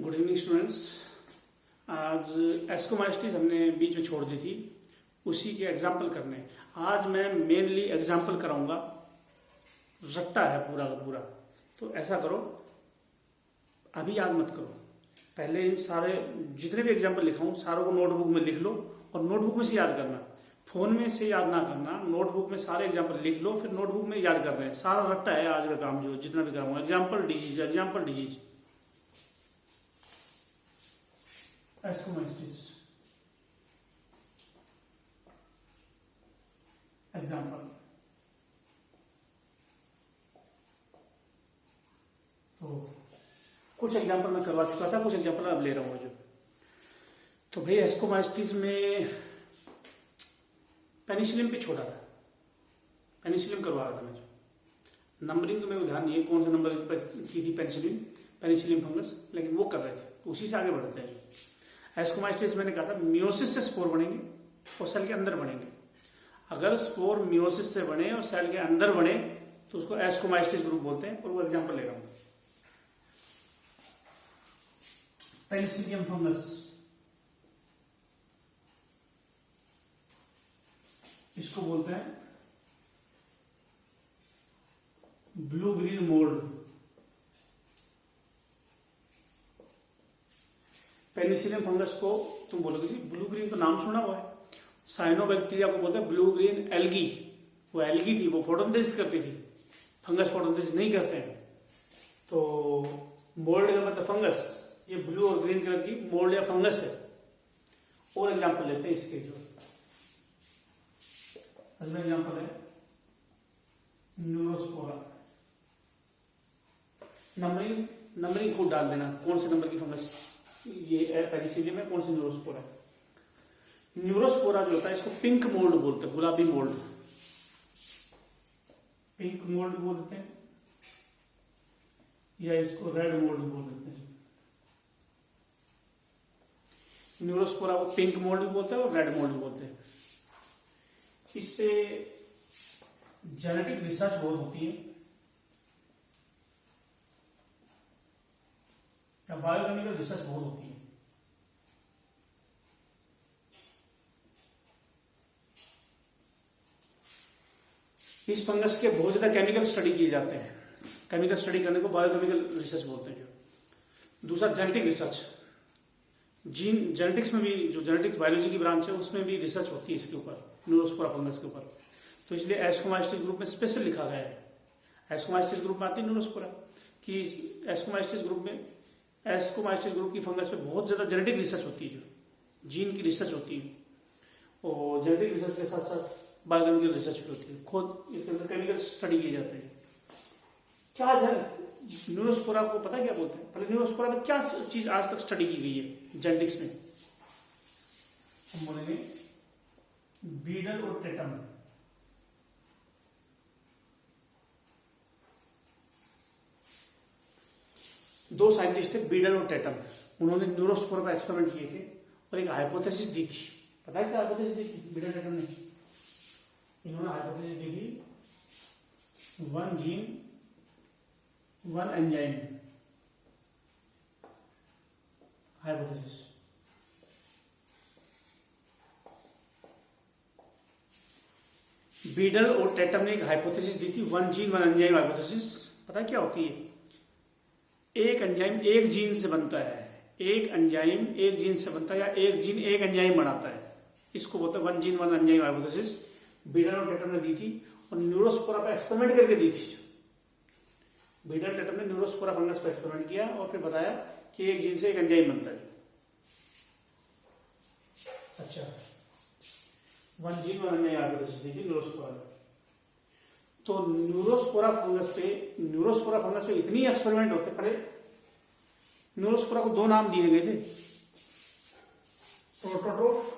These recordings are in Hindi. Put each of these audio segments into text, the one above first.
Good evening students. आज एस्कोमाइस्टिस हमने बीच में छोड़ दी थी, उसी के एग्जाम्पल करने। आज मैं मेनली एग्जाम्पल कराऊंगा। रट्टा है पूरा का पूरा, तो ऐसा करो, अभी याद मत करो, पहले इन सारे जितने भी एग्जाम्पल लिखाऊं सारों को नोटबुक में लिख लो और नोटबुक में से याद करना। फोन में से याद ना करना, नोटबुक में सारे एग्जाम्पल लिख लो, फिर नोटबुक में याद कर रहे हैं। सारा रट्टा है आज का काम, जो जितना भी कराऊंगा। Example disease, example disease, Ascomycetes example. तो कुछ एग्जाम्पल मैं करवा चुका था, कुछ एग्जाम्पल अब ले रहा हूँ जो। तो भाई एस्कोमाइस्टिस में पेनिसिलिन पे छोड़ा था, पेनिसिलिन करवा रहा था मैं जो। नंबरिंग तो मेरे ध्यान नहीं है कौन सा नंबर की थी पेनिसिलिन फंगस, लेकिन वो कर रहे थे, उसी से आगे बढ़ते हैं। एस्कोमाइस्टिस मैंने कहा था मियोसिस से स्पोर बनेंगे और सेल के अंदर बनेंगे। अगर स्पोर मियोसिस से बने और सेल के अंदर बने तो उसको एस्कोमाइस्टिस ग्रुप बोलते हैं। और वो एग्जांपल ले रहा हूं, पेनिसिलियम फंगस, इसको बोलते हैं blue green mould. Penicillium fungus को तुम बोलोगे जी ब्लू ग्रीन तो नाम सुना हुआ है। साइनोबैक्टीरिया को बोलते हैं ब्लू ग्रीन एल्गी। वो एल्गी थी, वो फोटोसिंथेसिस करती थी, फंगस फोटोसिंथेसिस नहीं करते हैं। तो मोल्ड का मतलब फंगस, ये ब्लू और ग्रीन कलर की मोल्ड या फंगस है। और एग्जांपल लेते हैं इसके, जो अगला एग्जांपल है न्यूरोस्पोरा। नंबरिंग खुद डाल देना, कौन से नंबर की फंगस ये पेनिसिलियम में, कौन सी न्यूरोस्पोरा। न्यूरोस्पोरा जो होता है इसको पिंक मोल्ड बोलते हैं, गुलाबी मोल्ड, पिंक मोल्ड बोलते हैं, या इसको रेड मोल्ड बोल देते हैं। न्यूरोस्पोरा को पिंक मोल्ड भी बोलते हैं और रेड मोल्ड भी बोलते हैं। इस पे जेनेटिक रिसर्च बहुत होती है, या बायोकेमिकल रिसर्च बहुत होती है। इस फंगस के बहुत ज्यादा केमिकल स्टडी किए जाते हैं। केमिकल स्टडी करने को बायोकेमिकल रिसर्च बोलते हैं। जो दूसरा जेनेटिक रिसर्च, जीन जेनेटिक्स में भी, जो जेनेटिक्स बायोलॉजी की ब्रांच है उसमें भी रिसर्च होती है इसके ऊपर, न्यूरोस्पोरा फंगस के ऊपर। तो इसलिए एस्कोमाइस्टिस ग्रुप में स्पेशल लिखा गया है। एस्कोमाइस्टिस ग्रुप में आती है न्यूरोस्पोरा कि एस्कोमाइस्टिस ग्रुप की फंगस पे बहुत ज्यादा जेनेटिक रिसर्च होती है, जो जीन की रिसर्च होती है। और जेनेटिक रिसर्च के साथ साथ बायोकेमिकल रिसर्च भी होती है, खुद इसके अंदर केमिकल स्टडी किए जाते हैं। क्या न्यूरोस्पोरा को पता क्या बोलते हैं? पहले न्यूरोस्पोरा में क्या चीज आज तक स्टडी की गई है जेनेटिक्स में? हम बोलेंगे बीडल और टेटम। दो साइंटिस्ट थे, बीडल और टेटम। उन्होंने न्यूरोस्पोरा पर एक्सपेरिमेंट किए थे और एक हाइपोथेसिस दी थी। पता है क्या हाइपोथेसिस दी थी बीडल टेटम ने? इन्होंने हाइपोथेसिस दी थी one gene one enzyme hypothesis. Beetle और टेटम ने एक हाइपोथेसिस दी थी, one gene one enzyme hypothesis. पता है क्या होती है? एक एंजाइम एक जीन से बनता है, एक एंजाइम एक जीन से बनता है, या एक जीन एक एंजाइम बनाता है। इसको बोलते हैं one gene one enzyme hypothesis. Beetle और टेटम ने दी थी और न्यूरोस्पोरा पे एक्सपेरिमेंट करके दी थी। बीडल टेटम ने न्यूरोस्पोरा फंगस पे एक्सपेरिमेंट किया और फिर बताया कि एक जीन से एक एंजाइम बनता है। अच्छा, one gene one enzyme hypothesis दी थी न्यूरोस्पोरा में। तो न्यूरोस्पोरा फंगस पे इतनी एक्सपेरिमेंट होते, पहले न्यूरोस्पोरा को दो नाम दिए गए थे, प्रोटोट्रोफ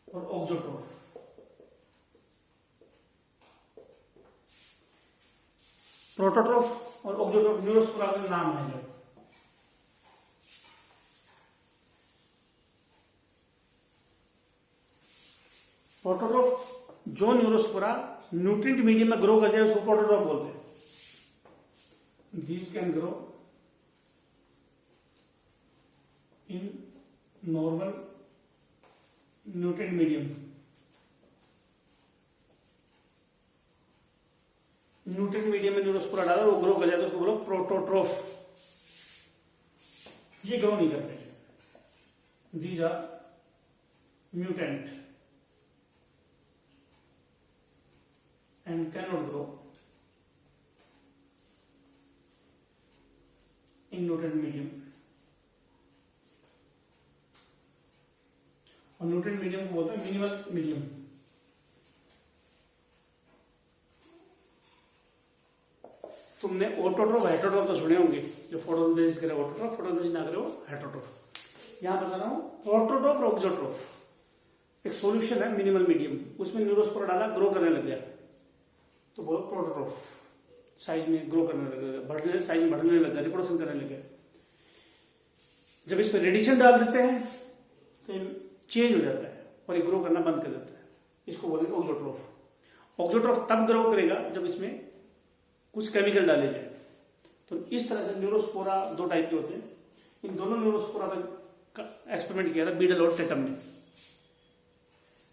और ऑक्सोट्रोफ। प्रोटोट्रोफ और ऑक्सोट्रोफ न्यूरोस्पोरा का नाम है। जो प्रोटोट्रोफ, जो न्यूरोस्पोरा न्यूट्रिएंट मीडियम में ग्रो कर जाए उसको प्रोटोट्रोफ बोलते हैं। these can grow in normal nutrient medium. Nutrient medium में न्यूरोस्पोरा डाला वो ग्रो कर जाता है, उसको बोलो प्रोटोट्रोफ। ये ग्रो नहीं करते, these are mutant and can not grow in nutrient medium. और न्यूट्रिएंट मीडियम को बोलते हैं मिनिमल मीडियम। तुमने ऑटोट्रोफ हेटरोट्रोफ तो सुने होंगे, जो फोटोसिंथेसिस करे ऑटोट्रोफ, फोटोसिंथेसिस ना करे वो हेटरोट्रोफ। यहां बता रहा हूं ऑटोट्रोफ और ऑक्सोट्रोफ। एक सॉल्यूशन है मिनिमल मीडियम, उसमें न्यूरोस्पोरा डाला, ग्रो करने लग गया, तो बोलो प्रोटोट्रोफ। साइज में ग्रो करने लग गया, बढ़ने साइज में बढ़ने लग गया, रिप्रोडक्शन करने लग गया। जब इसमें रेडिएशन डाल देते हैं तो चेंज हो जाता है और ये ग्रो करना बंद कर देता है, इसको बोलेंगे ऑक्सोट्रोफ। ऑक्सोट्रोफ तब ग्रो करेगा जब इसमें कुछ केमिकल डाले जाए। तो इस तरह से न्यूरोस्पोरा दो टाइप के होते हैं। इन दोनों न्यूरोस्पोरा का एक्सपेरिमेंट किया था बीडल और टेटम ने।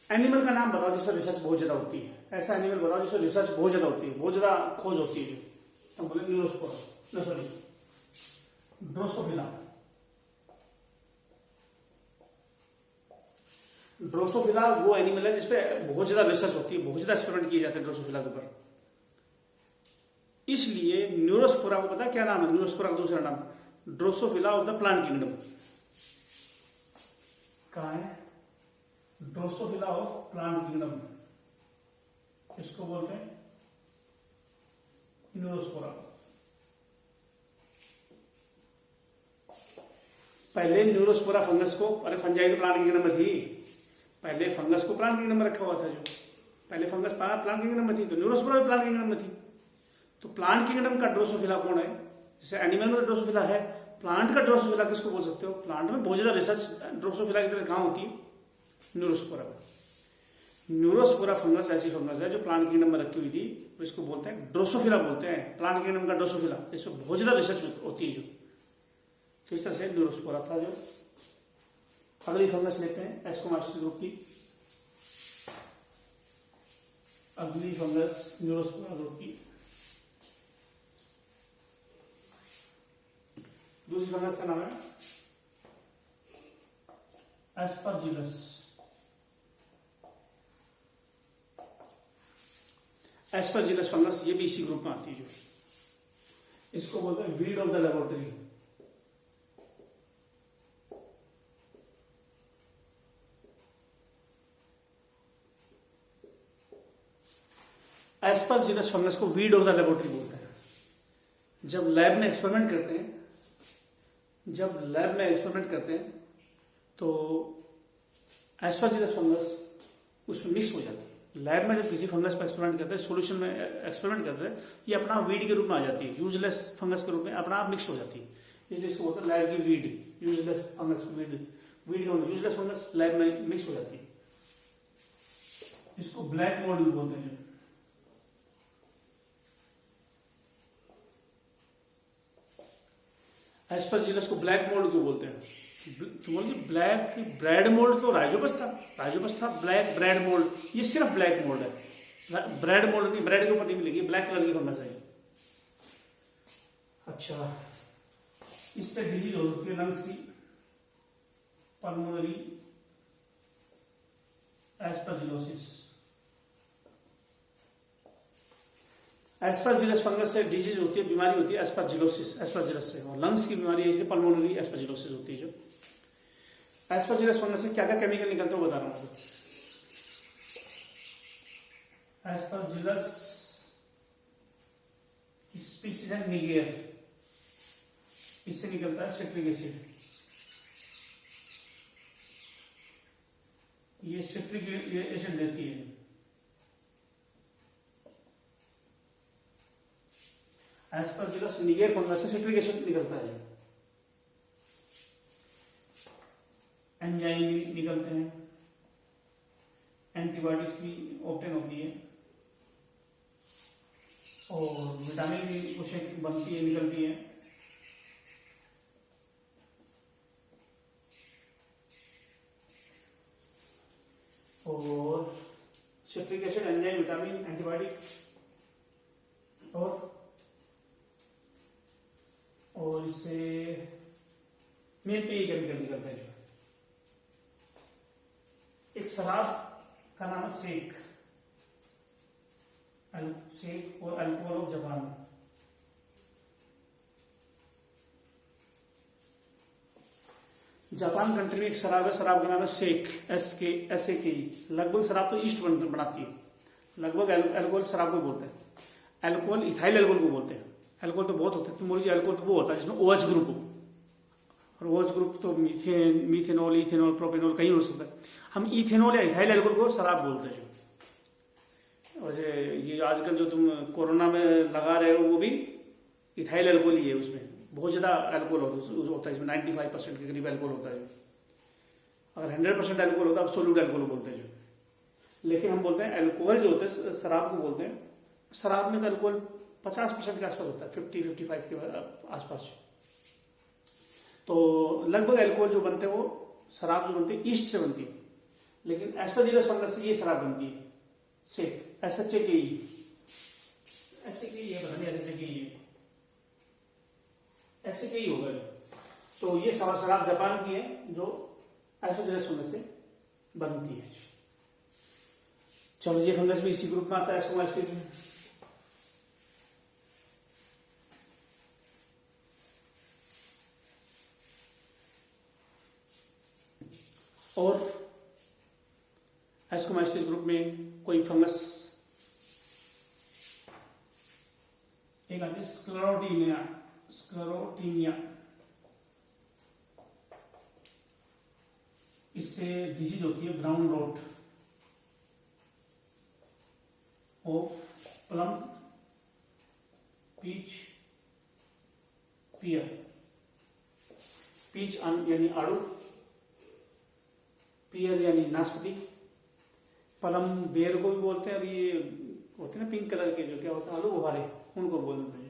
एनिमल का नाम बताओ जिसमें रिसर्च बहुत ज्यादा होती है, ऐसा एनिमल बताओ जिसमें रिसर्च बहुत ज्यादा होती है, बहुत ज्यादा खोज होती है। तो बोले न्यूरोस्पोरा, सॉरी ड्रोसोफिला। ड्रोसोफिला वो एनिमल है जिसपे बहुत ज्यादा रिसर्च होती है, बहुत ज्यादा एक्सपेरिमेंट किए जाते हैं ड्रोसोफिला के ऊपर। इसलिए न्यूरोस्पोरा को पता है क्या नाम है? न्यूरोस्पोरा का दूसरा नाम Drosophila of the plant kingdom. कहा है? ड्रोसोफिला ऑफ प्लांट किंगडम, किसको बोलते हैं? न्यूरोस्पोरा। पहले न्यूरोस्पोरा फंगस को, अरे फंजाई तो प्लांट किंगडम में थी, पहले फंगस को प्लांट किंगडम में रखा हुआ था। जो पहले फंगस प्लांट किंगडम में थी, तो न्यूरोस्पोरा भी प्लांट किंगडम में थी। तो प्लांट किंगडम का ड्रोसोफिला कौन है? जैसे एनिमल में ड्रोसोफिला है, प्लांट का ड्रोसोफिला किसको बोल सकते हो? प्लांट में बहुत ज्यादा रिसर्च ड्रोसोफिला की तरह कहां होती है? न्यूरोस्पोरा में। न्यूरोस्पोरा फंगस ऐसी फंगस है जो प्लांट किंगडम में रखी हुई थी, तो इसको बोलते हैं ड्रोसोफिला बोलते हैं, प्लांट किंगडम का ड्रोसोफिला। इसमें बहुत ज्यादा रिसर्च होती है जो। तो इस तरह से न्यूरोस्पोरा था। जो अगली फंगस लेते हैं एस्कोमाइसिस ग्रुप की। अगली फंगस न्यूरोस्पोरा ग्रुप की दूसरी फंगस का नाम है एस्परजिलस। एस्परजिलस फंगस ये भी इसी ग्रुप में आती है। जो इसको बोलते हैं weed of the laboratory. Aspergillus fungus को वीड ऑफ द लेबोरेटरी बोलते हैं। जब लैब में एक्सपेरिमेंट करते हैं तो एस्परजिलस फंगस उसमें मिक्स हो जाती है। लैब में जब किसी फंगस पर एक्सपेरिमेंट करते हैं, सॉल्यूशन में एक्सपेरिमेंट करते हैं, ये अपना वीड के रूप में आ जाती है, यूजलेस फंगस के रूप में अपना आप मिक्स हो जाती है। इसलिए इसको बोलते हैं लैब की weed, useless fungus. Weed useless fungus lab में मिक्स हो जाती है। इसको ब्लैक मोल्ड भी बोलते हैं। एस्परजिलस को ब्लैक मोल्ड क्यों बोलते हैं? तुम बोलिए ब्लैक ब्रेड मोल्ड तो राइजोपस था, ब्लैक ब्रेड मोल्ड, ये सिर्फ ब्लैक मोल्ड है। ब्रेड मोल्ड नहीं, ब्रेड के ऊपर नहीं मिलेगी, ब्लैक कलर की होना चाहिए। अच्छा, इससे डिजीज हो सकती है लंग्स की, पल्मोनरी एस्परजिलोसिस। एस्परजिलस फंगस से डिजीज होती है, बीमारी होती है एस्परजिलस से, और लंग्स की बीमारी है इसलिए पल्मोनरी एस्परजिलोसिस होती है। जो एस्परजिलस फंगस से क्या क्या केमिकल निकलते हो बता रहा हूं। एस्परजिलस स्पीसीज है निगेर, इससे निकलता है सिट्रिक एसिड। ये सिट्रिक एसिड देती है। एस्परजिलस निगेर फंगस से सिट्रिक एसिड निकलता है। एंजाइम भी निकलते हैं, एंटीबायोटिक्स भी ऑब्टेन होती है। और विटामिन भी उससे बनती है, निकलती है। और citric acid, enzyme, vitamin, antibiotic और इससे मेन तो ये केमिकल निकलता है। एक शराब का नाम है सेक, सेक और alcohol of Japan. Japan country में एक शराब है, शराब का नाम है सेक, SAKE। लगभग शराब तो ईस्ट बनाती है, लगभग अल्कोहल शराब को बोलते हैं। अल्कोहल इथाइल अल्कोहल को बोलते हैं। अल्कोहल तो बहुत होते हैं, तुम बोलिए अल्कोहल तो वो होता है जिसमें OH ग्रुप हो, और OH ग्रुप तो मीथेनॉल, इथेनॉल, प्रोपेनॉल कहीं हो सकता है। हम इथेनॉल या इथाइल अल्कोहल को शराब बोलते हैं। और ये आजकल जो तुम कोरोना में लगा रहे हो वो भी इथाइल अल्कोहल ही है, उसमें बहुत ज़्यादा अल्कोहल होता है, इसमें 95% के करीब अल्कोहल होता है। अगर 100% अल्कोहल होता है एब्सोल्यूट अल्कोहल बोलते हैं जो। लेकिन हम बोलते हैं अल्कोहल जो होते हैं शराब को बोलते हैं। शराब में तो अल्कोहल 50% के आसपास होता है, 50-55 के आसपास। तो लगभग अल्कोहल जो बनते हैं वो शराब जो बनती है ईस्ट से बनती है, लेकिन एस्परजिलस फंगस से ये शराब बनती है सेक, SHAKE, SHAKE पता नहीं, SHAKE होगा। तो ये शराब जापान की है जो एस्परजिलस फंगस से बनती है। चलो, ये फंगस भी इसी ग्रुप में आता है, एस्कोमाइस्टिस में। और एस्कोमाइस्टिस ग्रुप में कोई फंगस एक आती है स्क्लेरोटीनिया। इससे डिजीज होती है brown rot of plum, peach, pear. Peach यानी आड़ू, पियर यानी नाशपाती, प्लम बेर को भी बोलते हैं, और ये होते हैं ना पिंक कलर के जो क्या होते हैं आलू बुखारे, उनको बोलते हैं।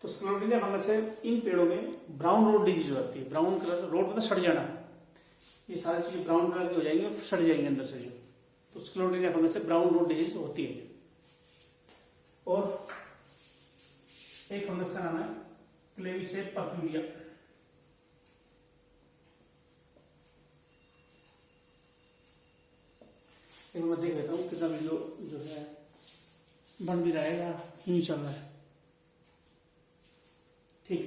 तो स्क्लेरोटीनिया फंगस से इन पेड़ों में ब्राउन रोट डिजीज हो जाती है। ब्राउन कलर, रोट मतलब सड़ जाना, ये सारी चीजें ब्राउन कलर की हो जाएंगी और सड़ जाएंगे अंदर से जो। तो स्क्लेरोटीनिया फंगस से ब्राउन रोट डिजीज होती है। और एक फंगस का नाम है क्लेविसेप पर्प्यूरिया। मैं देख लेता हूँ कितना वीडियो जो है बन भी रहेगा, यूं चल रहा है, ठीक।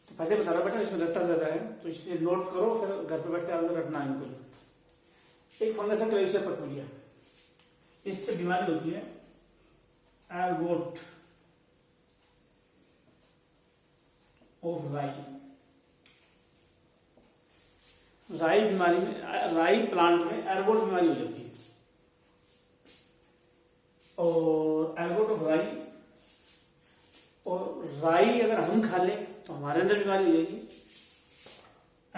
तो पहले बता रहा बेटा इसमें रट्टा ज्यादा है, तो इसलिए नोट करो, फिर घर पे बैठ के आगे रटना इनको। एक फंगस है क्लेविसेप पर्प्यूरिया, इससे बीमारी होती है एरगोट ऑफ राई। राई बीमारी में, राई प्लांट में एरगोट बीमारी हो जाती है। और एरगोट ऑफ राई, और राई अगर हम खा लें तो हमारे अंदर बीमारी हो जाएगी,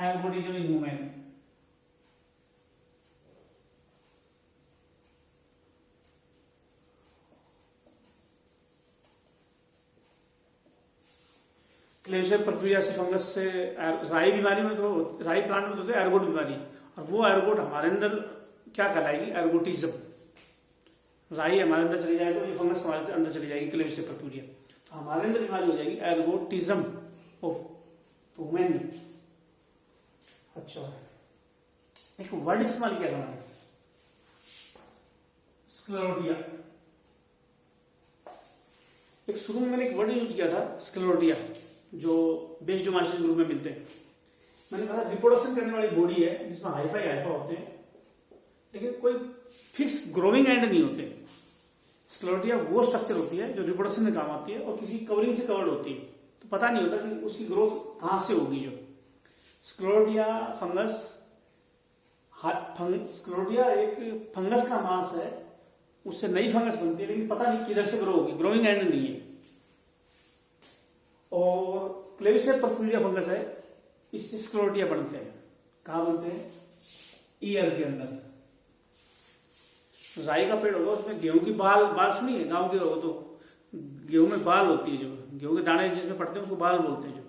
एरगोटिज्म इन ह्यूमन। क्लेविसेप पर्प्यूरिया से फंगस से राई बीमारी में, तो राई प्लांट में तो एरगोट बीमारी, और वो एरगोट हमारे अंदर क्या कहलाएगी, एरगोटिज्म। राई हमारे अंदर चली जाए तो ये फंगस हमारे अंदर चली जाएगी क्लेविसेप पर्प्यूरिया, तो हमारे अंदर बीमारी हो जाएगी एरगोटिज्म ऑफ ह्यूमन। अच्छा, एक वर्ड इस्तेमाल किया था स्क्लेरोटिया। एक शुरू में मैंने एक वर्ड यूज किया था स्क्लेरोटिया, जो बेस्डोमाइसिस ग्रुप में मिलते हैं। मैंने कहा रिप्रोडक्शन करने वाली बॉडी है जिसमें हाइफाई होते हैं, लेकिन कोई फिक्स ग्रोइंग एंड नहीं होते। स्क्लेरोटिया वो स्ट्रक्चर होती है जो रिप्रोडक्शन में काम आती है और किसी कवरिंग से कवर्ड होती है, तो पता नहीं होता कि उसकी ग्रोथ कहां से होगी। जो स्क्लेरोटिया फंगस, स्क्लेरोटिया एक फंगस का मांस है, उससे नई फंगस बनती है, लेकिन पता नहीं किधर से ग्रो होगी, ग्रोइंग एंड नहीं है। और क्लेविसेप पर्प्यूरिया फंगस है, इससे स्क्लेरोटिया बनते हैं। कहां बनते हैं, ईयर के अंदर। राई का पेड़ होगा, उसमें गेहूं की बाल बाल सुनिए, गांव के हो तो गेहूं में बाल होती है, जो गेहूं के दाने जिसमें पड़ते हैं उसको बाल बोलते हैं। जो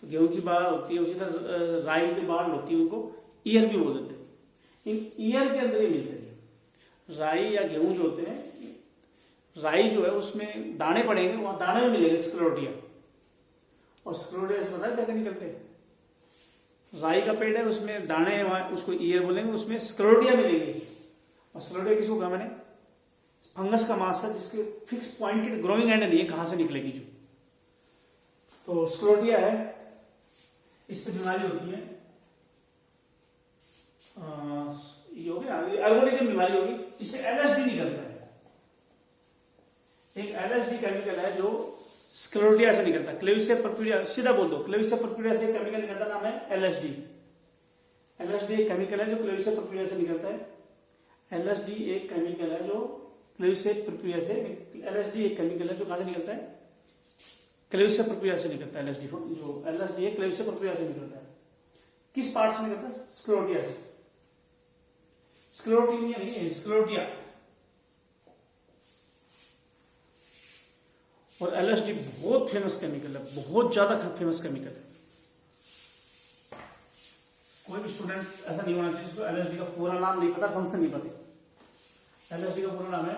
तो गेहूं की बाल होती है, उसी तरह राई के बाल होती है, उनको ईयर भी बोल देते हैं। इन ईयर के अंदर ही मिलते हैं। राई या गेहूं जो होते हैं, राई जो है उसमें दाने पड़ेंगे, वहां दाने में मिलेंगे स्क्लेरोटिया, और स्क्लेरोटिया से पता है क्या निकलते हैं? राई का पेड़ है, उसमें दाने, उसको ईयर बोलेंगे, उसमें स्क्लेरोटिया मिलेंगे। और स्क्लेरोटिया किसको कहा मैंने? फंगस का मास है जिसके फिक्स पॉइंटेड ग्रोइंग एंड नहीं है, कहां से निकलेगी जो। तो स्क्लेरोटिया है, इससे बीमारी होती है, ये हो गया एल्गोनिज्म बीमारी होगी। इससे एलएसडी निकलता है, एक एलएसडी केमिकल है जो स्क्लेरोटिया से निकलता है, क्लेविसिया पर्पुरिया, सीधा बोल दो, क्लेविसिया पर्पुरिया से केमिकल निकलता, नाम है एलएसडी। एलएसडी एक केमिकल है जो क्लेविसिया पर्पुरिया से निकलता है। एलएसडी एक केमिकल है जो क्लेविसिया पर्पुरिया से, एलएसडी एक केमिकल है जो कहां से निकलता है? क्लेविसिया पर्पुरिया से निकलता है। एलएसडी जो एलएसडी है क्लेविसिया पर्पुरिया से निकलता है। किस पार्ट से निकलता है? स्क्लेरोटिया से। स्क्लेरोटिनिया नहीं है, स्क्लेरोटिया। और एलएसडी बहुत फेमस केमिकल है, बहुत ज्यादा फेमस केमिकल है। कोई भी स्टूडेंट ऐसा नहीं होना चाहिए जिसको एलएसडी का पूरा नाम नहीं पता, फंक्शन नहीं पता। एलएसडी का पूरा नाम है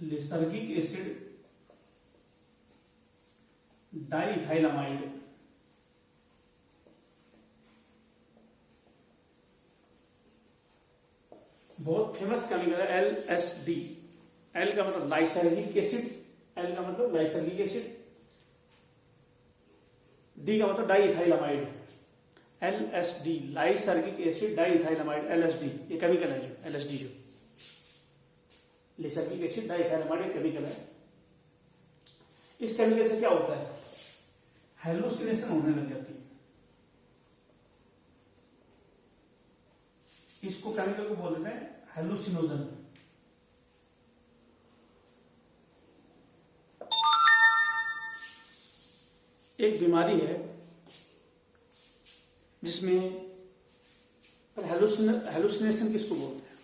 लिसर्गिक एसिड डाइइथाइलामाइड। बहुत फेमस केमिकल है एलएसडी। एल का मतलब लाइसर्गिक एसिड, एल का मतलब लाइसर्गिक एसिड, डी का मतलब डाइइथाइलामाइड। एलएसडी लाइसर्गिक एसिड डाइइथाइलामाइड, एलएसडी ये केमिकल है। जो एलएसडी जो लाइसर्गिक एसिड डाइइथाइलामाइड एक केमिकल है। इस केमिकल से क्या होता है? हेलुसिनेशन होने लग जाती है। इसको केमिकल को बोल देते हैं हेलुसिनोजन। एक बीमारी है जिसमें हेलुसिनेशन किसको बोलते हैं?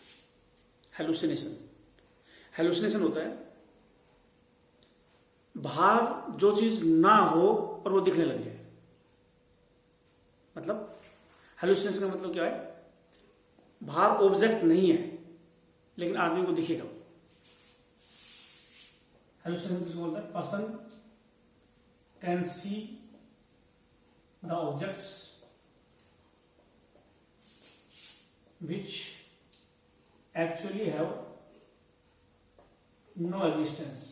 हेलुसिनेशन होता है बाहर जो चीज ना हो और वो दिखने लग जाए। मतलब हेलुसिनेशन का मतलब क्या है? बाहर ऑब्जेक्ट नहीं है लेकिन आदमी को दिखेगा। हेलुसिनेशन किसको बोलते हैं? Person can see the objects which actually have no existence।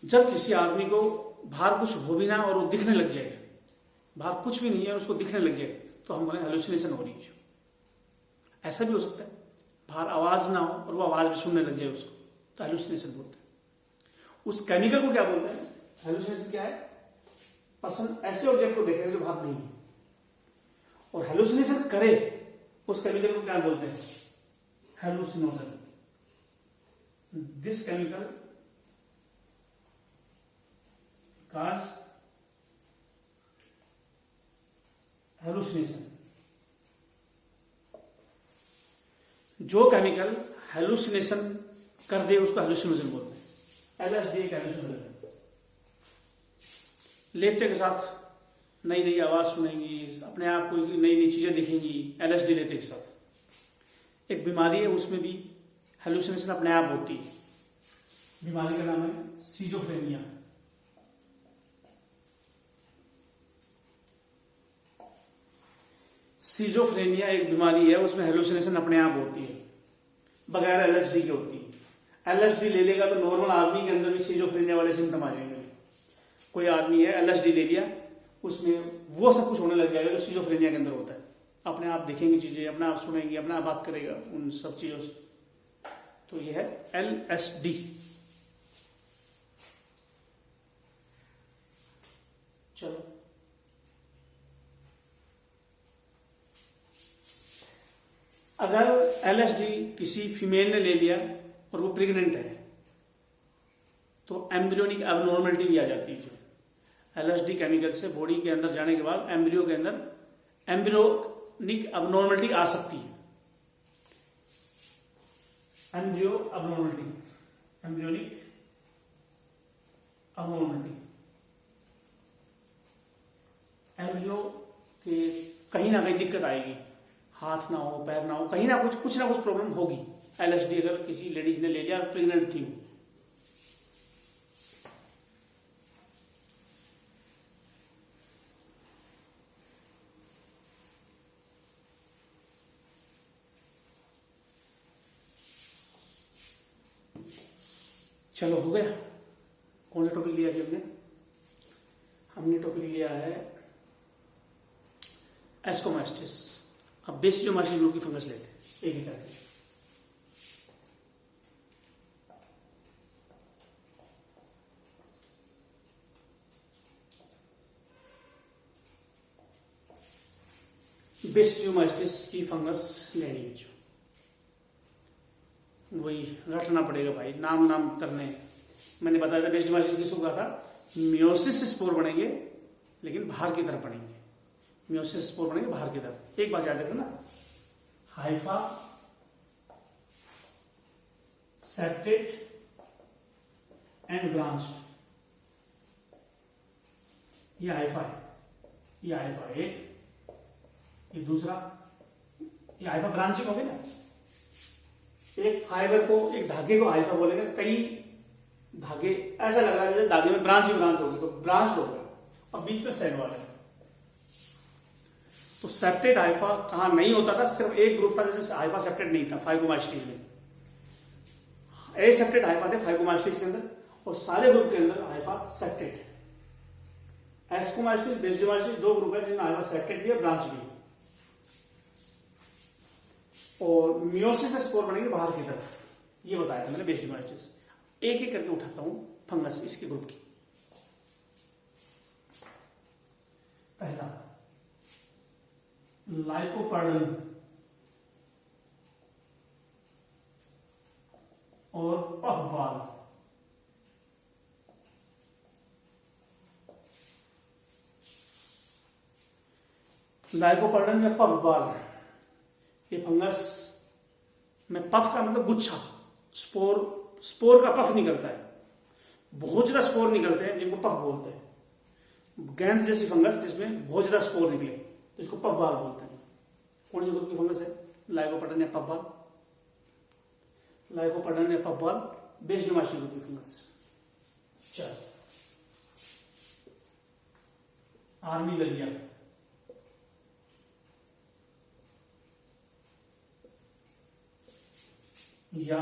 जब किसी आदमी को बाहर कुछ हो भी ना और वो दिखने लग जाए, बाहर कुछ भी नहीं है और उसको दिखने लग जाए, तो हम बोले हेलुसिनेशन हो रही है। ऐसा भी हो सकता है बाहर आवाज ना हो और वो आवाज भी सुनने लग जाए उसको, तो हेलुसिनेशन बोलते हैं। उस केमिकल को क्या बोलते हैं? हेलुसिनेशन क्या है? पर्सन ऐसे ऑब्जेक्ट को देखेगा जो बाहर नहीं है और हेलुसिनेशन करे, उस केमिकल को क्या बोलते हैं? Hallucinogen. This chemical cause hallucination. जो केमिकल हेलुसिनेशन कर दे उसको हेलुसिनोजन बोलते हैं। एलएसडी एक हेलुसिनोजन है। लेते के साथ नई नई आवाज सुनेंगी, अपने आप को नई नई चीजें दिखेंगी, एलएसडी लेते के साथ। एक बीमारी है उसमें भी हेलुसिनेशन अपने आप होती है। बीमारी का नाम है सिजोफ्रेनिया। सिजोफ्रेनिया एक बीमारी है, उसमें हेलुसिनेशन अपने आप होती है, बगैर एलएसडी के होती है। एलएसडी ले लेगा तो नॉर्मल आदमी के अंदर भी सिजोफ्रेनिया वाले सिम्टम आ जाएंगे। कोई आदमी है एलएसडी ले लिया, उसमें वो सब कुछ होने लग जाएगा जो सिजोफ्रेनिया के अंदर होता है। अपने आप दिखेंगी चीजें, अपने आप सुनेंगी, अपने आप बात करेगा उन सब चीजों से। तो ये है एलएसडी। चलो अगर एलएसडी किसी फीमेल ने ले लिया और वो प्रेग्नेंट है तो एम्ब्रियोनिक एबनॉर्मलिटी भी आ जाती है। जो एलएसडी केमिकल से बॉडी के अंदर जाने के बाद एम्ब्रियो के अंदर एम्ब्रियोनिक अबनॉर्मलिटी आ सकती है। Embryo abnormality, embryonic abnormality, embryo के कहीं ना कहीं दिक्कत आएगी, हाथ ना हो, पैर ना हो, कहीं ना कुछ ना कुछ प्रॉब्लम होगी। LSD अगर किसी लेडीज ने ले लिया, प्रेग्नेंट थी, चलो हो गया। कौन सा टॉपिक लिया अभी हमने टॉपिक लिया है एस्कोमास्टिस। अब बेसिडोमास्टिस ग्रुप की फंगस लेते हैं एक ही करके। बेसिडोमास्टिस की फंगस लेनी है जो, वही रटना पड़ेगा भाई, नाम करने। मैंने बताया था बेसिडोमास्टिस किसको कहा था, मियोसिस से स्पोर बनेंगे लेकिन बाहर की तरफ बनेंगे, मियोसिस स्पोर बनेंगे बाहर की तरफ। एक बात याद रखना, हाइफा सेप्टेड एंड ब्रांच्ड, ये हाइफा है, ये हाइफा एक, ये दूसरा, ये हाइफा ब्रांचिंग हो गई ना। एक फाइबर को, एक धागे को हाइफा बोलेंगे, कई धागे, ऐसा लग रहा है जैसे धागे में ब्रांच ही ब्रांच होगी, तो ब्रांच हो गया, और बीच में सेल वाला है। तो सेप्टेड हाइफा कहां नहीं होता था, सिर्फ एक ग्रुप था जिसमें हाइफा सेप्टेड नहीं था, फाइकोमास्टिस में। ए सेप्टेड हाइफा थे फाइकोमास्टिस के अंदर, और सारे ग्रुप के अंदर हाइफा सेप्टेड है। एस्कोमास्टिस, बेसिडोमास्टिस दो ग्रुप है जिनमें हाइफा सेप्टेड भी है, ब्रांच भी है। और मियोसिस स्पोर बनेंगे बाहर की तरफ, ये बताया था मैंने बेसिडोमास्टिस। एक एक करके उठाता हूं फंगस इसके ग्रुप की। पहला लाइकोपर्डन और पफबॉल। लाइकोपर्डन या पफबॉल, ये फंगस में पफ का मतलब गुच्छा, स्पोर का पफ निकलता है, बहुत ज्यादा स्पोर निकलते हैं जिनको पफ बोलते हैं। गेंद जैसी फंगस जिसमें बहुत ज्यादा स्पोर निकले तो इसको पफबॉल बोलते हैं। कौन सी ग्रुप की फंगस है, लाइकोपर्डन या पफबॉल, लाइकोपर्डन या पफबॉल बेसिडोमास्टिस ग्रुप की फंगस। चलो, आर्मिलेरिया, या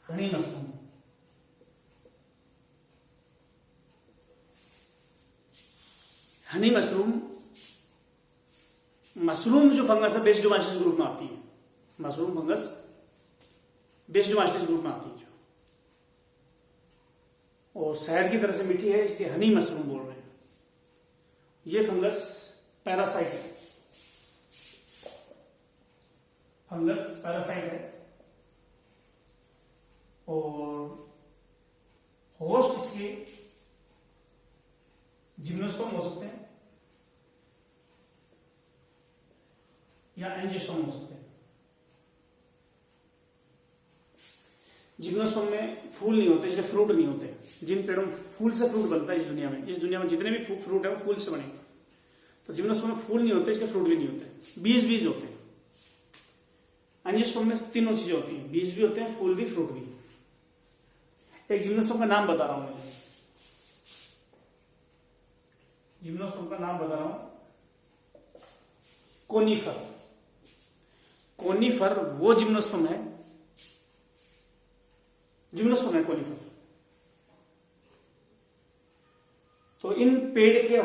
Honey mushroom, Honey mushroom, mushroom जो फंगस है बेसिडोमास्टिस ग्रुप में आती है, मशरूम फंगस बेसिडोमास्टिस ग्रुप में आती है जो, और शहद की तरह से मीठी है इसलिए हनी मशरूम बोल रहे हैं। ये फंगस पैरासाइट है, फंगस पैरासाइट है, और होस्ट इसके जिम्नोस्पर्म हो सकते हैं या एंजियोस्पर्म हो सकते हैं। जिम्नोस्पर्म में फूल नहीं होते, इसलिए फ्रूट नहीं होते। जिन पेड़ों में फूल से फ्रूट बनता है इस दुनिया में जितने भी फ्रूट है वो फूल से बने, तो जिम्नोस्पर्म में फूल नहीं होते, इसलिए फ्रूट भी नहीं होते, बीज होते हैं। एंजियोस्पर्म में तीनों चीजें होती हैं, बीज भी होते हैं, फूल भी, फ्रूट भी। एक जिम्नोस्पर्म का नाम बता रहा हूं मैं, जिम्नोस्पर्म का नाम बता रहा हूं, कोनीफर। कोनीफर वो जिम्नोस्पर्म है, जिम्नोस्पर्म है कोनीफर। तो इन पेड़ के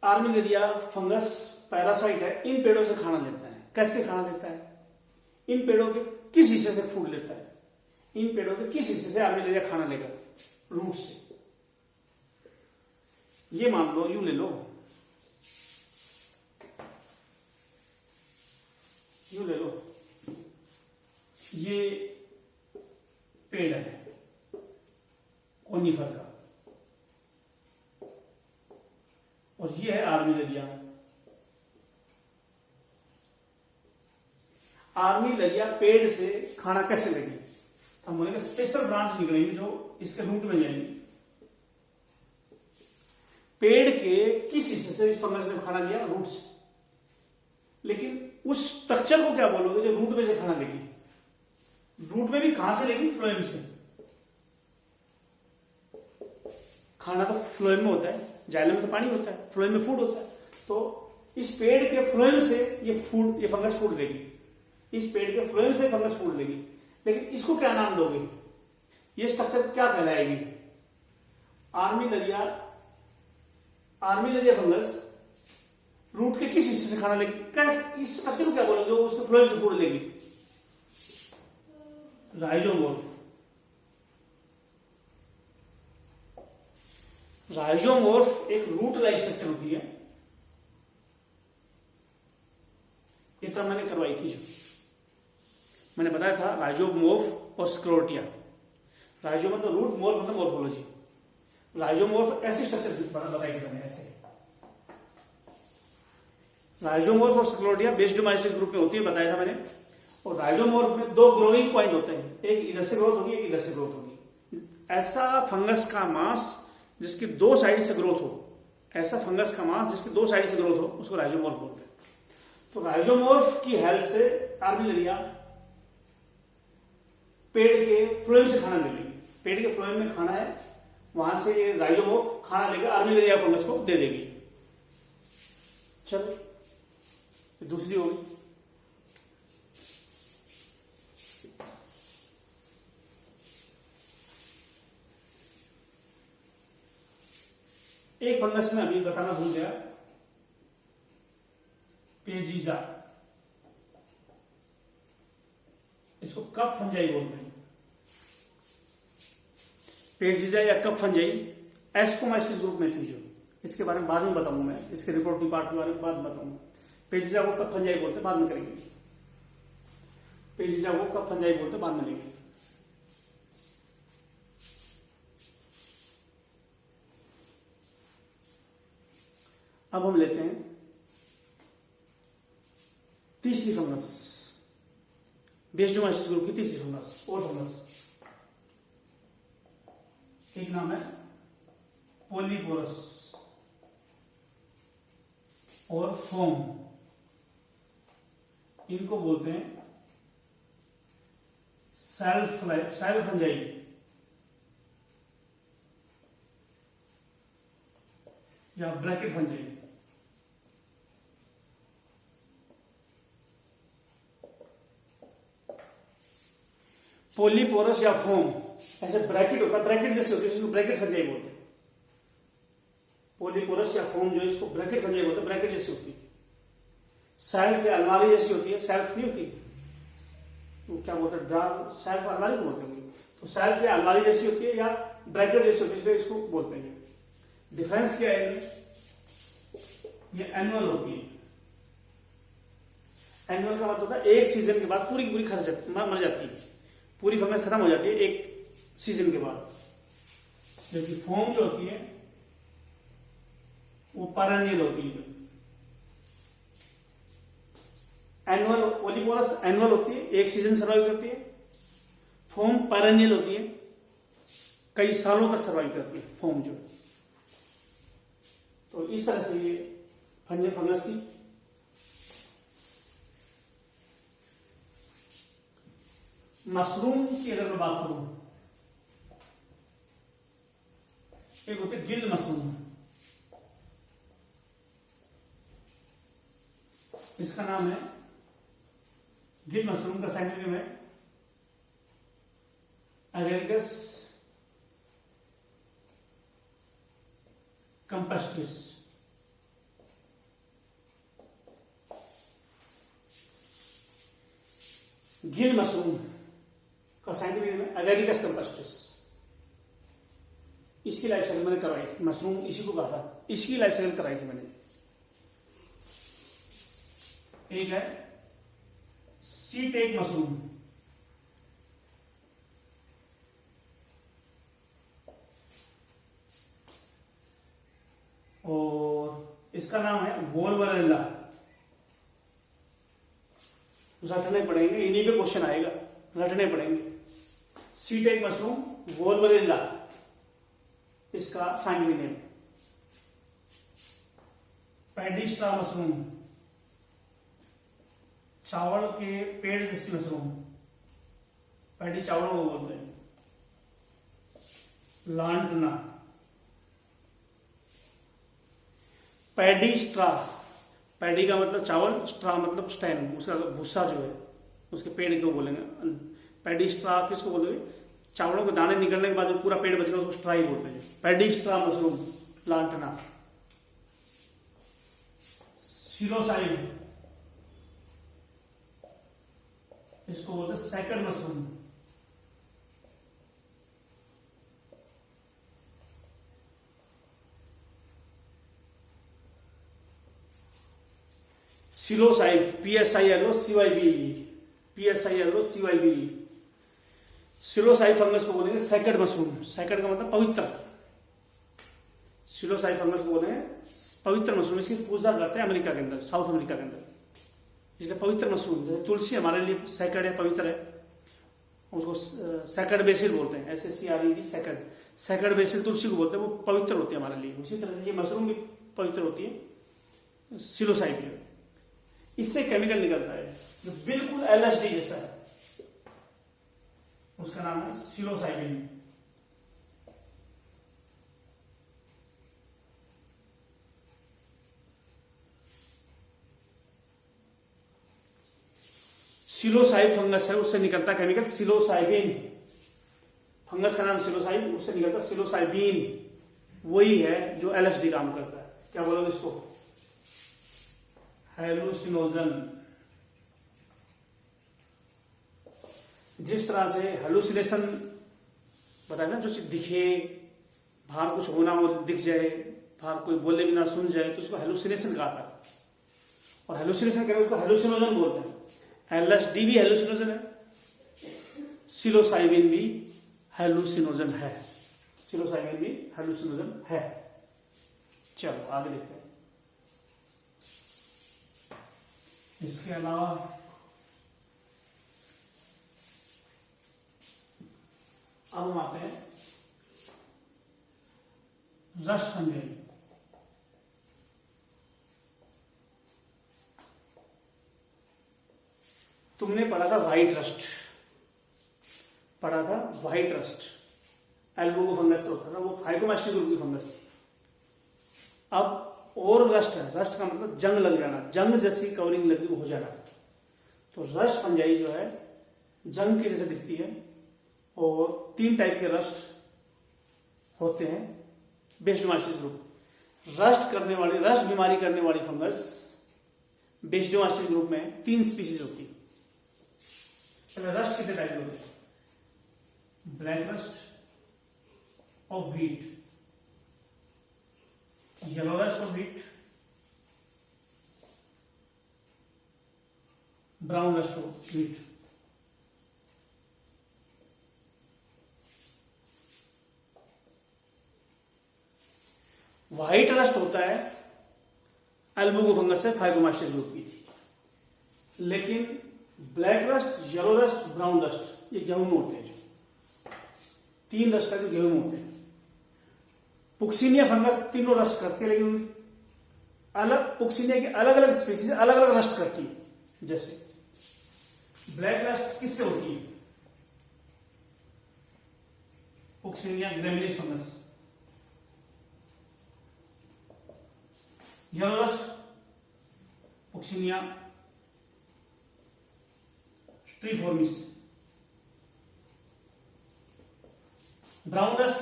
आर्मिलेरिया फंगस पैरासाइट है, इन पेड़ों से खाना लेता है। कैसे खाना लेता है, इन पेड़ों के किस हिस्से से फूड लेता है, इन पेड़ों के किस हिस्से से आर्मिलेरिया खाना लेगा, रूट से। ये मान लो, यूं ले लो, यूं ले लो, ये पेड़ है कोनीफर का, और ये है आर्मिलेरिया। आर्मिलेरिया पेड़ से खाना कैसे लेगी? हम बोलेंगे स्पेशल ब्रांच निकलेंगी जो इसके रूट में जाएंगी। पेड़ के किस हिस्से से इस फंगस ने खाना लिया? रूट से। लेकिन उस स्ट्रक्चर को क्या बोलोगे जो रूट में से खाना लेगी? रूट में भी कहां से लेगी? फ्लोएम से। खाना तो फ्लोएम में होता है, जाइलम में तो पानी होता है, फ्लोएम में फूड होता है। तो इस पेड़ के फ्लोएम से ये फंगस फूड लेगी। इस पेड़ के फ्लोएम से फंगस फूड लेगी। लेकिन इसको क्या नाम दोगे? ये स्ट्रक्चर क्या कहलाएगी? आर्मिलेरिया फंगस रूट के किस हिस्से से खाना लेगी? क्या इस स्ट्रक्चर को क्या बोलोगे जो उसके फ्लोएम से फूड लेगी? राइजोमोर्फ। राइजोमोर्फ एक रूट लाइक स्ट्रक्चर होती है। ये तरह मैंने करवाई थी, जो मैंने बताया था राइजोमोर्फ और स्क्लेरोटिया। राइजो मतलब रूट, मोर्फ मतलब मोर्फोलॉजी। राइजोमोर्फ ऐसी स्ट्रक्चर बताई थी मैंने, ऐसे। राइजोमोर्फ और स्क्लेरोटिया बेस्डोमाइस्टिस ग्रुप में होती है, बताया था मैंने। और राइजोमोर्फ में दो ग्रोइंग पॉइंट होते हैं, एक इधर से ग्रोथ होगी, एक इधर से ग्रोथ होगी। ऐसा फंगस का मास जिसकी दो साइड से ग्रोथ हो, ऐसा फंगस का मास जिसकी दो साइड से ग्रोथ हो, उसको राइजोमोर्फ बोलते हैं। तो राइजोमोर्फ की हेल्प से आर्मिलेरिया पेड़ के फ्लोएम से खाना ले लेगी। पेड़ के फ्लोएम में खाना है, वहां से ये राइजोमोर्फ खाना लेकर आर्मिलेरिया फंगस को दे देगी। चलो, दूसरी होगी। एक फंगस में अभी बताना भूल गया, पेजिजा। इसको कप फंजाई बोलते हैं। पेजिजा या कप फंजाई एस्कोमाइस्टिस ग्रुप में थी, जो इसके बारे में बाद में बताऊंगा मैं, इसके रिपोर्टिंग पार्ट के बारे में बाद में बताऊंगा। पेजिजा को कप फंजाई बोलते, बाद में करेंगे। पेजिजा को कप फंजाई बोलते, बाद में लेंगे। अब हम लेते हैं तीसरी फंगस, बेस्डोमाइस्टिस ग्रुप की तीसरी फंगस, और फंगस। एक नाम है पोलीपोरस और फोम। इनको बोलते हैं सेल्फ फंजाई या ब्रैकेट फंजाई। पोलीपोरस या फोम ऐसे ब्रैकेट होता है, ब्रैकेट जैसे होती है, इसको ब्रैकेट फंजाई बोलते हैं। पोलीपोरस या फोम जो है, इसको ब्रैकेट फंजाई बोलते हैं, ब्रैकेट जैसी होती है। सेल्फ या अलमारी जैसी होती है, सेल्फ नहीं होती तो क्या बोलते हैं, ड्रा, सेल्फ अलमारी को बोलते हैं। तो सेल्फ या अलमारी जैसी होती है या ब्रैकेट जैसी होती है, इसलिए इसको बोलते हैं। डिफरेंस क्या है? ये एनुअल होती है। एनुअल का मतलब होता है एक सीजन के बाद पूरी की पूरी मर जाती है, पूरी फंगस खत्म हो जाती है एक सीजन के बाद। जबकि फोम जो होती है वो पेरेनियल होती है। एनुअल, पोलीपोरस एनुअल होती है, एक सीजन सर्वाइव करती है। फोम पेरेनियल होती है, कई सालों तक सर्वाइव करती है फोम जो। तो इस तरह से ये फंगस थी। मशरूम की अगर मैं बात करूं, एक होते गिल्ड मशरूम, इसका नाम है गिल्ड मशरूम का साइंटिफिक नेम है एगेरिकस कंपस्टिस। गिल्ड मशरूम का साइंटिफिक नेम है एगेरिकस कंपस्टिस। इसकी लाइफ साइकिल मैंने करवाई थी, मशरूम इसी को कहा था, इसकी लाइफ साइकिल कराई थी मैंने। एक है सीटेक मशरूम, और इसका नाम है वोल्वरेला। रटने पड़ेंगे, इन्हीं पे क्वेश्चन आएगा, रटने पड़ेंगे। सी टाइप मशरूम वोल्वरेला इसका साइंटिफिक नेम। पैडीस्ट्रा मशरूम, चावल के पेड़ जैसी मशरूम, पैडी चावल को बोलते हैं। लांटना, पैडीस्ट्रा, पैडी का मतलब चावल, स्ट्रा मतलब स्टेम, उसका भूसा जो है उसके पेड़ को बोलेंगे। पैडीस्ट्रा किसको बोलोगे? चावलों के दाने निकलने के बाद जो पूरा पेड़ बचेगा उसको स्ट्रा ही बोलते हैं। पैडीस्ट्रा मशरूम, लांटना। सिलोसाइड, इसको बोलते हैं सैकड मशरूम। सिलोसाइड, PSILOCYBE, PSILOCYBE। सिलोसाइड फंगस को बोलेंगे सैकड मशरूम। सैकड का मतलब पवित्र। सिलोसाइड फंगस को बोलेंगे पवित्र मशरूम। इसकी पूजा करते हैं अमेरिका के अंदर, साउथ अमेरिका के अंदर, इसलिए पवित्र मशरूम। जैसे तुलसी हमारे लिए सैकड है, पवित्र है, उसको सैकड बेसिल बोलते हैं, SACRED सैकड। सैकड बेसिल तुलसी को बोलते हैं, वो पवित्र होती है हमारे लिए। उसी तरह से ये मशरूम भी पवित्र होती है, सिलोसाइड जो। इससे केमिकल निकलता है जो बिल्कुल LSD जैसा है, उसका नाम है सिलोसाइबिन। सिलोसाइब फंगस है, उससे निकलता है केमिकल सिलोसाइबिन। फंगस का नाम सिलोसाइब, उससे निकलता सिलोसाइबिन। वही है जो LSD काम करता है। क्या बोलोगे इसको? हेलुसिनोजन। जिस तरह से हेलुसिनेशन बताया ना, जो चीज दिखे, बाहर कुछ होना हो दिख जाए, बाहर कोई बोले बिना सुन जाए, तो उसको हेलुसिनेशन कहा था। और हेलुसिनेशन करें उसको हेलुसिनोजन बोलते हैं। LSD भी हेलुसिनोजन है, सिलोसाइबिन भी हेलुसिनोजन है। सिलोसाइबिन भी हेलुसिनोजन है। चलो आगे देखते हैं। इसके अलावा अब हम आते हैं रस्ट फंजाई। तुमने पढ़ा था व्हाइट रस्ट, एल्बुगो फंगस होता था, वो फाइकोमास्ट्री ग्रुप की फंगस थी। अब और रस्ट है, रस्ट का मतलब जंग लग जाना, जंग जैसी कवरिंग लगी हो जाना। तो रस्ट फंजाई जो है जंग के जैसे दिखती है, और 3 टाइप के रस्ट होते हैं बेस्डोमास्टिस ग्रुप। रस्ट बीमारी करने वाली फंगस बेस्डोमास्टिस ग्रुप में 3 स्पीसीज होती है। रस्ट कितने टाइप के होते हैं? Black rust of wheat, yellow rust of wheat, brown rust of wheat. White rust होता है एल्बुगो फंगस है, फाइकोमास्टिस ग्रुप की थी। लेकिन black rust, yellow rust, brown rust ये गेहूं में होते हैं। 3 रस्ट का जो गेहूं में होते हैं। पुक्सिनिया फंगस तीनों रस्ट करती है, लेकिन अलग पुक्सिनिया की अलग अलग स्पीसीज अलग अलग रस्ट करती है। जैसे ब्लैक रस्ट किससे होती है? Puccinia graminis fungus. Yellow rust Puccinia striiformis. Brown rust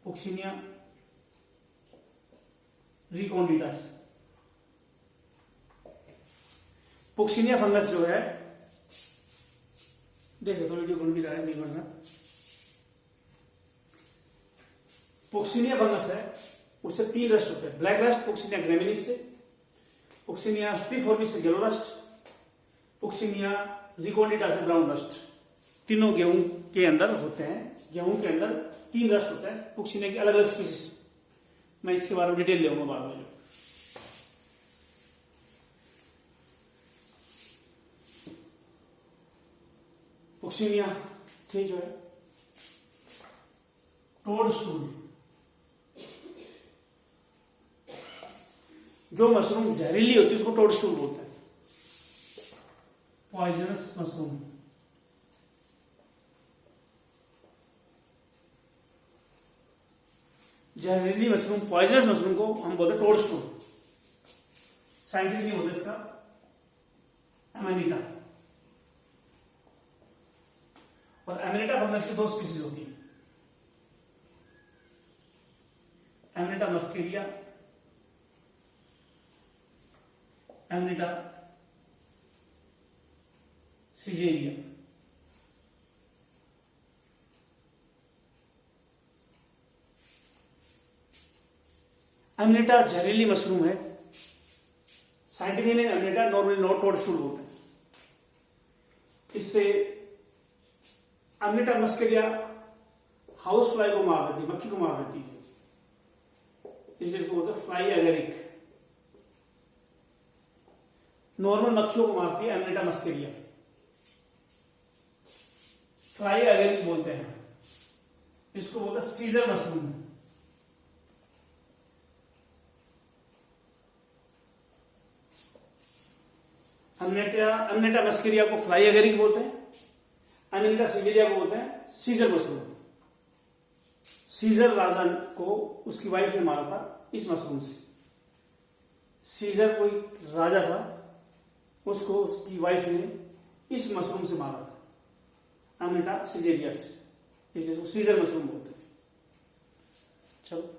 Puccinia recondita. Puccinia fungus जो है, देखो तो वीडियो बन भी रहा है, नहीं बनना। पुक्सिनिया फंगस है, उससे 3 रस्ट होते हैं। ब्लैक रस्ट पुक्सिनिया ग्रेमिनिस से, पुक्सिनिया स्ट्रीफोर्मिस से येलो रस्ट, पुक्सिनिया रिकोंडिटास से ब्राउन रस्ट। तीनों गेहूं के अंदर होते हैं। गेहूं के अंदर 3 रस्ट होते हैं पुक्सिनिया की अलग अलग स्पीसीज। मैं इसके बारे में डिटेल लेऊंगा बाद में। पुक्सिनिया थे जो है टोड स्टूल, जो मशरूम जहरीली होती है उसको टोड स्टूल बोलते हैं, पॉइजनस मशरूम। जहरीली मशरूम, पॉइजनस मशरूम को हम बोलते हैं टोड स्टूल। साइंटिफिक नेम होता है इसका एमेनिटा। और एमेनिटा फंगस की 2 स्पीसीज होती है, एमेनिटा मस्केरिया, एमेनिटा सिजेरिया। एमेनिटा जहरीली मशरूम है, साइंटिफिक नेम एमेनिटा, नॉर्मली नोट टोड स्टूल बोलते हैं। इससे एमेनिटा मस्केरिया हाउस फ्लाई को मार देती है, मक्खी को मार देती है, इसलिए इसको बोलते हैं फ्लाई एगेरिक। नॉर्मल मक्खियों को मारती है एमेनिटा मस्केरिया, फ्लाई एगेरिक बोलते हैं। इसको बोलते हैं सीजर मशरूम। एमेनिटा मस्केरिया को फ्लाई एगेरिक बोलते हैं, एमेनिटा सीजेरिया को बोलते हैं सीजर मशरूम। सीजर राजा को उसकी वाइफ ने मारा था इस मशरूम से। सीजर कोई राजा था, उसको उसकी वाइफ ने इस मशरूम से मारा था, एमेनिटा सीजेरिया से, इसलिए उसको सीजर मशरूम बोलते हैं। चलो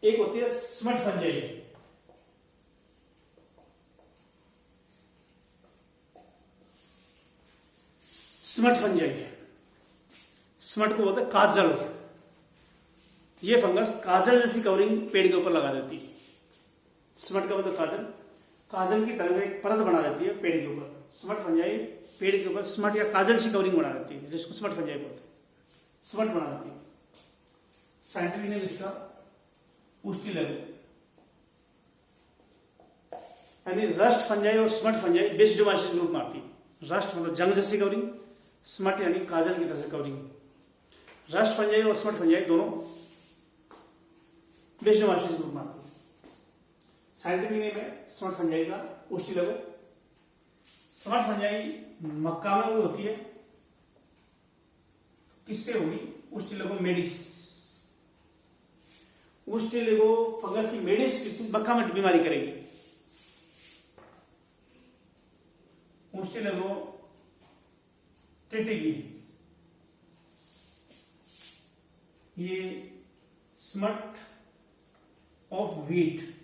एक होती है smut fungi. Smut fungi, smut को बोलते हैं काजल। ये फंगस काजल जैसी कवरिंग पेड़ के ऊपर लगा देती है। स्मट का मतलब काजल, काजल की तरह से एक परत बना देती है पेड़ के ऊपर। स्मट फंजाई पेड़ के ऊपर स्मट या काजल सी कवरिंग बना देती है, जिसको स्मट फंजाई बोलते हैं। स्मट बना देती है। साइंटिफिक नेम इसका पुस्टिलेगो। यानी रस्ट फंजाई और स्मट फंजाई बेसिडोमाइसिस ग्रुप में आती है। रस्ट मतलब जंग जैसी कवरिंग, स्मट यानी काजल की तरह से कवरिंग। रस्ट फंजाई और स्मट फंजाई दोनों बेसिडोमाइसिस ग्रुप में आती है। साइंटिफिक नेम है स्मट फंजाई का पुस्टिलेगो। स्मट फंजाई मक्का में होती है, किससे होगी? पुस्टिलेगो मेडिस। पुस्टिलेगो फंगस की मेडिस स्पीसीज मक्का में बीमारी करेगी। पुस्टिलेगो ट्रिटिगी, ये स्मट ऑफ व्हीट,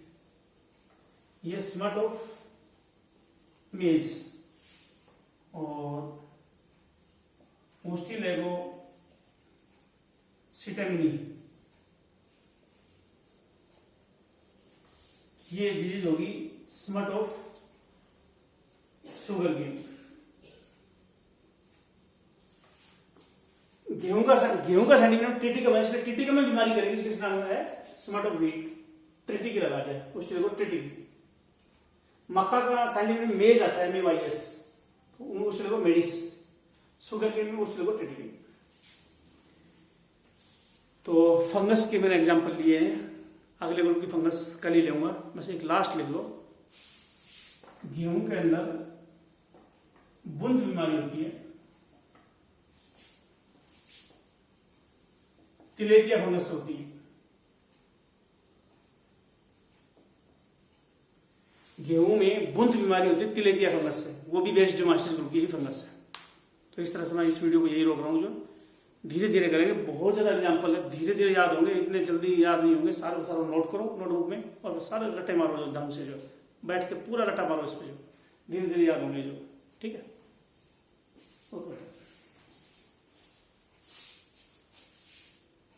ये स्मट ऑफ मेज। और पुस्टिलेगो सिटेमिनी, ये डिजीज होगी स्मट ऑफ शुगर केन। गेहूं का सेंटीमीटर ट्रिटिकम है, इसलिए ट्रिटिकम में बीमारी करेगी। इसका नाम है स्मट ऑफ व्हीट, ट्रिटिकी लगा जाए, पुस्टिलेगो ट्रिटिकी। मक्का का सेंटीमीटर मेज आता है, MAYS, तो पुस्टिलेगो मेडिस। शुगर केन में पुस्टिलेगो ट्रिटिकी। तो फंगस के मैंने एग्जांपल लिए हैं, अगले ग्रुप की फंगस कल ही लेऊंगा। बस एक लास्ट लिख लो, गेहूं के अंदर बुंद बीमारी होती है, तिलेटिया फंगस होती है। गेहूं में बुंद बीमारी होती है तिलेटिया फंगस से, वो भी बेसिडोमाइसिस ग्रुप की ही फंगस है। तो इस तरह से मैं इस वीडियो को यही रोक रहा हूं, जो धीरे धीरे करेंगे। बहुत ज्यादा एग्जाम्पल है, धीरे धीरे याद होंगे, इतने जल्दी याद नहीं होंगे। सारे नोट करो नोटबुक में, और सारे रट्टे मारो जो ढंग से, जो बैठ के पूरा रट्टा मारो इस पे, जो धीरे धीरे याद होंगे जो। ठीक है, ओके।